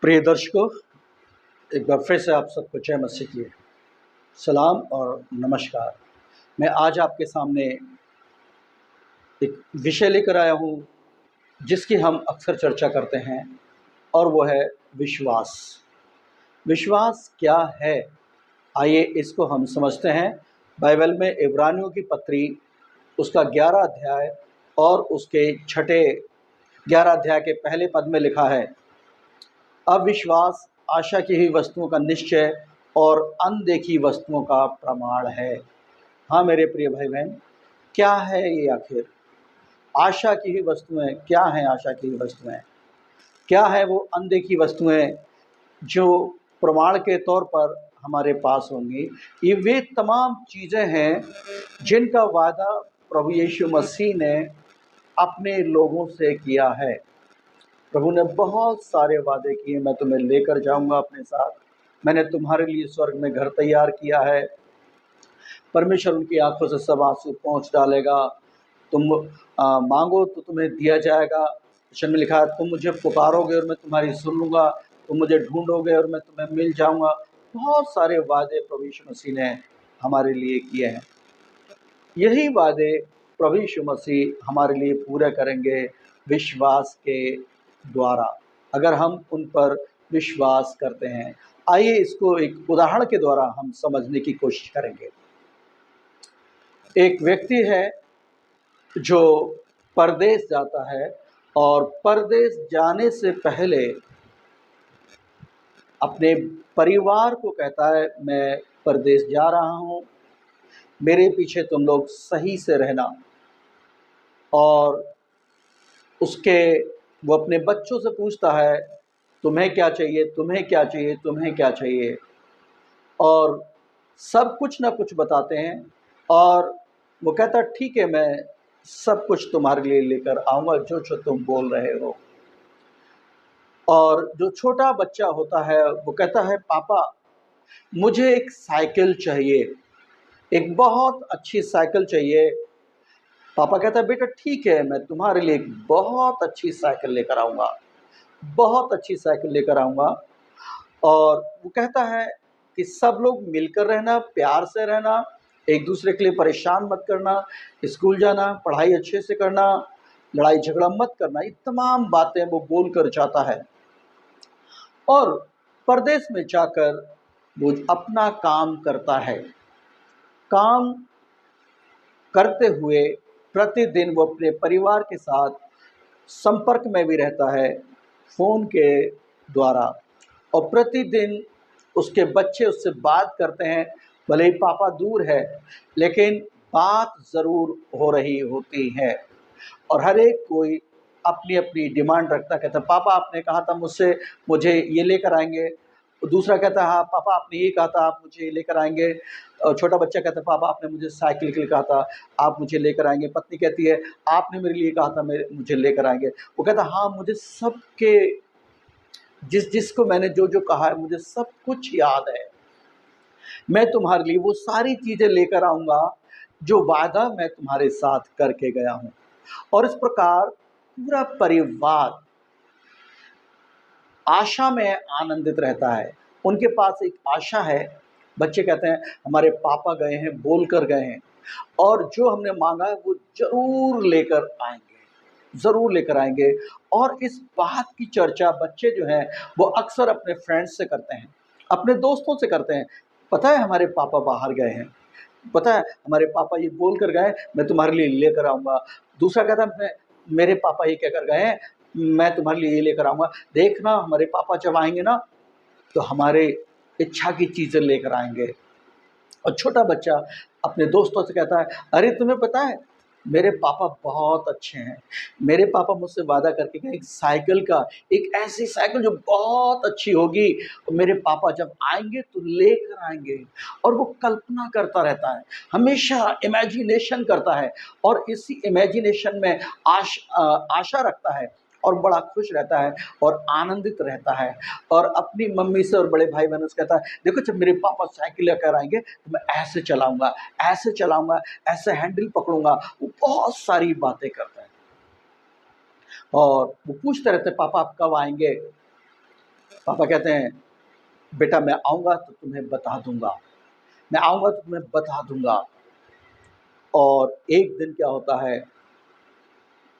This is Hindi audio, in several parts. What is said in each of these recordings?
प्रिय दर्शकों, एक बार फिर से आप सबको जय मसीह की सलाम और नमस्कार। मैं आज आपके सामने एक विषय लेकर आया हूँ जिसकी हम अक्सर चर्चा करते हैं, और वो है विश्वास। विश्वास क्या है, आइए इसको हम समझते हैं। बाइबल में इब्रानियों की पत्री उसका 11 अध्याय और उसके 11 अध्याय के पहले पद में लिखा है, अविश्वास आशा की हुई वस्तुओं का निश्चय और अनदेखी वस्तुओं का प्रमाण है। हाँ मेरे प्रिय भाई बहन, क्या है ये आखिर आशा की हुई वस्तुएं? क्या हैं आशा की हुई वस्तुएं? क्या है वो अनदेखी वस्तुएं जो प्रमाण के तौर पर हमारे पास होंगी? ये वे तमाम चीज़ें हैं जिनका वादा प्रभु यीशु मसीह ने अपने लोगों से किया है। प्रभु ने बहुत सारे वादे किए, मैं तुम्हें लेकर जाऊंगा अपने साथ, मैंने तुम्हारे लिए स्वर्ग में घर तैयार किया है। परमेश्वर उनकी आंखों से सब आंसू पोंछ डालेगा। तुम मांगो तो तुम्हें दिया जाएगा। वचन में लिखा है, तुम मुझे पुकारोगे और मैं तुम्हारी सुन लूँगा, तुम मुझे ढूंढोगे और मैं तुम्हें मिल जाऊंगा। बहुत सारे वादे प्रभु यीशु मसीह ने हमारे लिए किए हैं। यही वादे प्रभु यीशु मसीह हमारे लिए पूरे करेंगे विश्वास के द्वारा, अगर हम उन पर विश्वास करते हैं। आइए इसको एक उदाहरण के द्वारा हम समझने की कोशिश करेंगे। एक व्यक्ति है जो परदेश जाता है, और परदेश जाने से पहले अपने परिवार को कहता है, मैं परदेश जा रहा हूँ, मेरे पीछे तुम लोग सही से रहना। और वो अपने बच्चों से पूछता है, तुम्हें क्या चाहिए, तुम्हें क्या चाहिए, तुम्हें क्या चाहिए? और सब कुछ ना कुछ बताते हैं, और वो कहता ठीक है, मैं सब कुछ तुम्हारे लिए लेकर आऊँगा जो जो तुम बोल रहे हो। और जो छोटा बच्चा होता है वो कहता है, पापा मुझे एक साइकिल चाहिए, एक बहुत अच्छी साइकिल चाहिए। पापा कहता है, बेटा ठीक है, मैं तुम्हारे लिए एक बहुत अच्छी साइकिल लेकर आऊँगा, बहुत अच्छी साइकिल लेकर आऊँगा। और वो कहता है कि सब लोग मिलकर रहना, प्यार से रहना, एक दूसरे के लिए परेशान मत करना, स्कूल जाना, पढ़ाई अच्छे से करना, लड़ाई झगड़ा मत करना। ये तमाम बातें वो बोल कर जाता है, और परदेश में जाकर वो अपना काम करता है। काम करते हुए प्रतिदिन वो अपने परिवार के साथ संपर्क में भी रहता है फ़ोन के द्वारा, और प्रतिदिन उसके बच्चे उससे बात करते हैं। भले ही पापा दूर है, लेकिन बात ज़रूर हो रही होती है। और हर एक कोई अपनी अपनी डिमांड रखता, कहता पापा आपने कहा था मुझसे, मुझे ये लेकर आएंगे। दूसरा कहता है, हाँ पापा आपने ये कहा था, आप मुझे ये लेकर आएंगे। और छोटा बच्चा कहता है, पापा आपने मुझे साइकिल के लिए कहा था, आप मुझे लेकर आएंगे। पत्नी कहती है, आपने मेरे लिए कहा था, मुझे लेकर आएंगे। वो कहता हाँ, मुझे सबके जिसको मैंने जो जो कहा है, मुझे सब कुछ याद है। मैं तुम्हारे लिए वो सारी चीज़ें लेकर आऊँगा जो वादा मैं तुम्हारे साथ करके गया हूँ। और इस प्रकार पूरा परिवार आशा में आनंदित रहता है। उनके पास एक आशा है। बच्चे कहते हैं, हमारे पापा गए हैं, बोल कर गए हैं, और जो हमने मांगा है वो ज़रूर लेकर आएंगे, ज़रूर लेकर आएंगे। और इस बात की चर्चा बच्चे जो हैं वो अक्सर अपने फ्रेंड्स से करते हैं, अपने दोस्तों से करते हैं। पता है हमारे पापा बाहर गए हैं, पता है हमारे पापा ये बोल कर गए, मैं तुम्हारे लिए लेकर आऊँगा। दूसरा कहता है, मेरे पापा ये कहकर गए हैं, मैं तुम्हारे लिए ये लेकर आऊँगा। देखना हमारे पापा जब आएंगे ना, तो हमारे इच्छा की चीज़ें लेकर आएंगे। और छोटा बच्चा अपने दोस्तों से कहता है, अरे तुम्हें पता है मेरे पापा बहुत अच्छे हैं, मेरे पापा मुझसे वादा करके गए एक साइकिल का, एक ऐसी साइकिल जो बहुत अच्छी होगी, और मेरे पापा जब आएंगे तो लेकर आएंगे। और वो कल्पना करता रहता है, हमेशा इमेजिनेशन करता है, और इसी इमेजिनेशन में आशा रखता है, और बड़ा खुश रहता है और आनंदित रहता है। और अपनी मम्मी से और बड़े भाई बहनों से कहता है, देखो जब मेरे पापा साइकिल लेकर आएंगे तो मैं ऐसे चलाऊंगा, ऐसे चलाऊंगा, ऐसे हैंडल पकड़ूंगा। वो बहुत सारी बातें करता है। और वो पूछते रहते पापा आप कब आएंगे। पापा कहते हैं बेटा मैं आऊँगा तो तुम्हें बता दूंगा, मैं आऊँगा तो तुम्हें बता दूंगा। और एक दिन क्या होता है,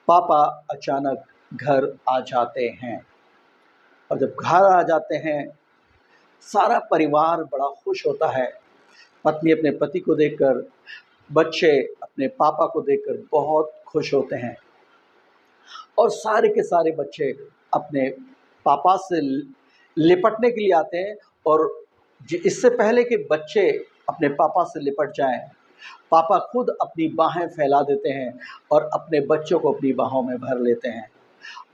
पापा अचानक घर आ जाते हैं। और जब घर आ जाते हैं सारा परिवार बड़ा खुश होता है। पत्नी अपने पति को देखकर, बच्चे अपने पापा को देखकर बहुत खुश होते हैं। और सारे के सारे बच्चे अपने पापा से लिपटने के लिए आते हैं। और इससे पहले कि बच्चे अपने पापा से लिपट जाएं, पापा खुद अपनी बाहें फैला देते हैं और अपने बच्चों को अपनी बाहों में भर लेते हैं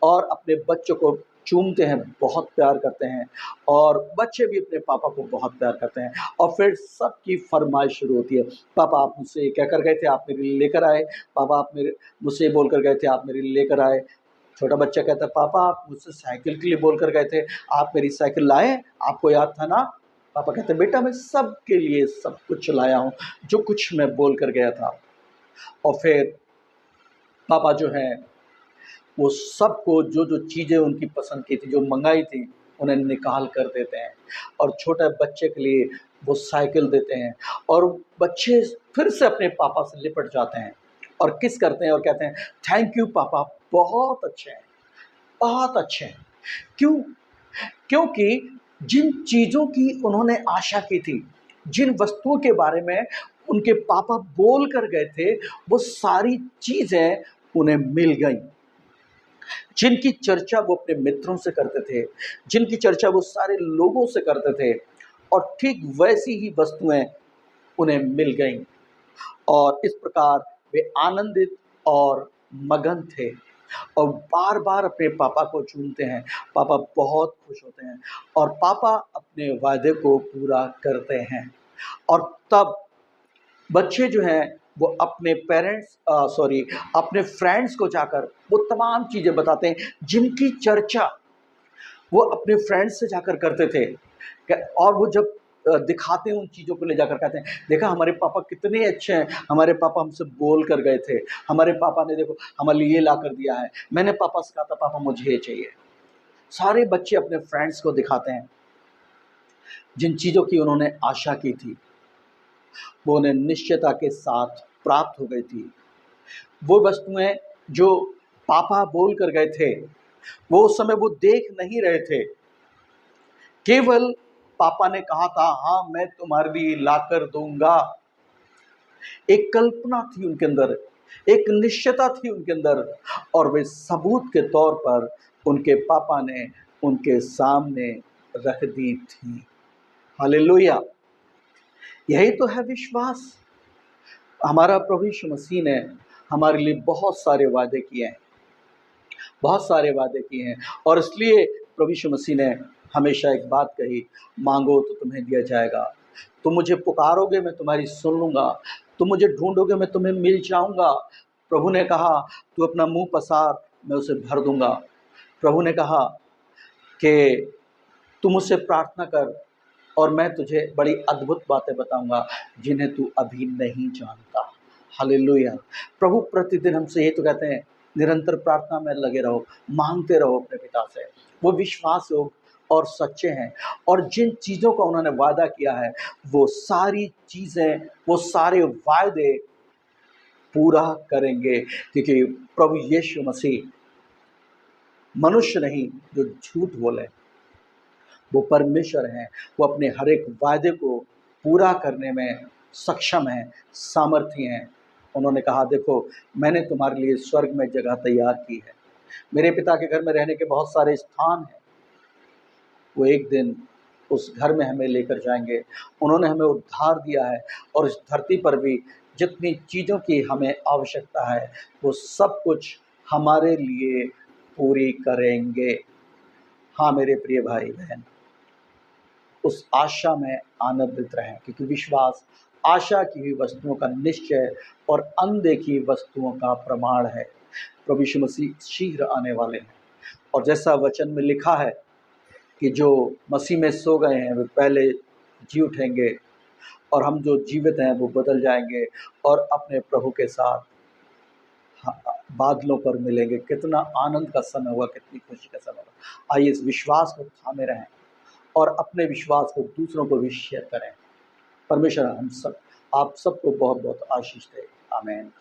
और अपने बच्चों को चूमते हैं, बहुत प्यार करते हैं। और बच्चे भी अपने पापा को बहुत प्यार करते हैं। और फिर सबकी फरमाइश शुरू होती है, पापा आप मुझसे ये कह कर गए थे, आप मेरे लिए लेकर आए। पापा आप मेरे मुझसे ये बोल कर गए थे, आप मेरे लिए लेकर आए। छोटा बच्चा कहता है पापा आप मुझसे साइकिल के लिए बोल कर गए थे, आप मेरी साइकिल लाए, आपको याद था ना। पापा कहते हैं बेटा मैं सब के लिए सब कुछ लाया हूँ, जो कुछ मैं बोल कर गया था। और फिर पापा जो हैं वो सबको जो जो चीज़ें उनकी पसंद की थी, जो मंगाई थी, उन्हें निकाल कर देते हैं और छोटे बच्चे के लिए वो साइकिल देते हैं। और बच्चे फिर से अपने पापा से लिपट जाते हैं और किस करते हैं और कहते हैं थैंक यू पापा, बहुत अच्छे हैं, बहुत अच्छे हैं। क्यों? क्योंकि जिन चीज़ों की उन्होंने आशा की थी, जिन वस्तुओं के बारे में उनके पापा बोल कर गए थे, वो सारी चीज़ें उन्हें मिल गईं। जिनकी चर्चा वो अपने मित्रों से करते थे, जिनकी चर्चा वो सारे लोगों से करते थे, और ठीक वैसी ही वस्तुएं उन्हें मिल गईं। और इस प्रकार वे आनंदित और मगन थे और बार बार अपने पापा को चूमते हैं। पापा बहुत खुश होते हैं और पापा अपने वायदे को पूरा करते हैं। और तब बच्चे जो हैं वो अपने अपने फ्रेंड्स को जाकर वो तमाम चीज़ें बताते हैं जिनकी चर्चा वो अपने फ्रेंड्स से जाकर करते थे। और वो जब दिखाते हैं उन चीज़ों को ले जाकर कहते हैं देखा हमारे पापा कितने अच्छे हैं, हमारे पापा हमसे बोल कर गए थे, हमारे पापा ने देखो हमारे लिए ये ला कर दिया है, मैंने पापा से कहा था पापा मुझे ये चाहिए। सारे बच्चे अपने फ्रेंड्स को दिखाते हैं जिन चीज़ों की उन्होंने आशा की थी, वो उन्हें निश्चयता के साथ प्राप्त हो गई थी। वो वस्तुएं जो पापा बोल कर गए थे वो उस समय वो देख नहीं रहे थे, केवल पापा ने कहा था हाँ मैं तुम्हारे लिए लाकर दूंगा। एक कल्पना थी उनके अंदर, एक निश्चयता थी उनके अंदर, और वे सबूत के तौर पर उनके पापा ने उनके सामने रख दी थी। हालेलुया! यही तो है विश्वास। हमारा प्रभु यीशु मसीह ने हमारे लिए बहुत सारे वादे किए हैं, बहुत सारे वादे किए हैं। और इसलिए प्रभु यीशु मसीह ने हमेशा एक बात कही, मांगो तो तुम्हें दिया जाएगा, तुम मुझे पुकारोगे मैं तुम्हारी सुन लूँगा, तुम मुझे ढूंढोगे मैं तुम्हें मिल जाऊँगा। प्रभु ने कहा तू अपना मुंह पसार मैं उसे भर दूँगा। प्रभु ने कहा कि तू मुझसे प्रार्थना कर और मैं तुझे बड़ी अद्भुत बातें बताऊंगा जिन्हें तू अभी नहीं जानता। हालेलुया! प्रभु प्रतिदिन हमसे ये तो कहते हैं निरंतर प्रार्थना में लगे रहो, मांगते रहो अपने पिता से। वो विश्वास योग्य और सच्चे हैं और जिन चीज़ों का उन्होंने वादा किया है वो सारी चीज़ें, वो सारे वायदे पूरा करेंगे, क्योंकि प्रभु यीशु मसीह मनुष्य नहीं जो झूठ बोले, वो परमेश्वर हैं। वो अपने हर एक वायदे को पूरा करने में सक्षम हैं, सामर्थी हैं। उन्होंने कहा देखो मैंने तुम्हारे लिए स्वर्ग में जगह तैयार की है, मेरे पिता के घर में रहने के बहुत सारे स्थान हैं। वो एक दिन उस घर में हमें लेकर जाएंगे। उन्होंने हमें उद्धार दिया है और इस धरती पर भी जितनी चीज़ों की हमें आवश्यकता है वो सब कुछ हमारे लिए पूरी करेंगे। हाँ मेरे प्रिय भाई बहन, उस आशा में आनंदित रहें, क्योंकि विश्वास आशा की हुई वस्तुओं का निश्चय और अनदेखी वस्तुओं का प्रमाण है। प्रभु यीशु मसीह शीघ्र आने वाले हैं और जैसा वचन में लिखा है कि जो मसीह में सो गए हैं वे पहले जी उठेंगे और हम जो जीवित हैं वो बदल जाएंगे और अपने प्रभु के साथ बादलों पर मिलेंगे। कितना आनंद का समय होगा, कितनी खुशी का समय होगा। आइए इस विश्वास को थामे रहें और अपने विश्वास को दूसरों को भी शेयर करें। परमेश्वर हम सब आप सबको बहुत बहुत आशीष दे। आमीन।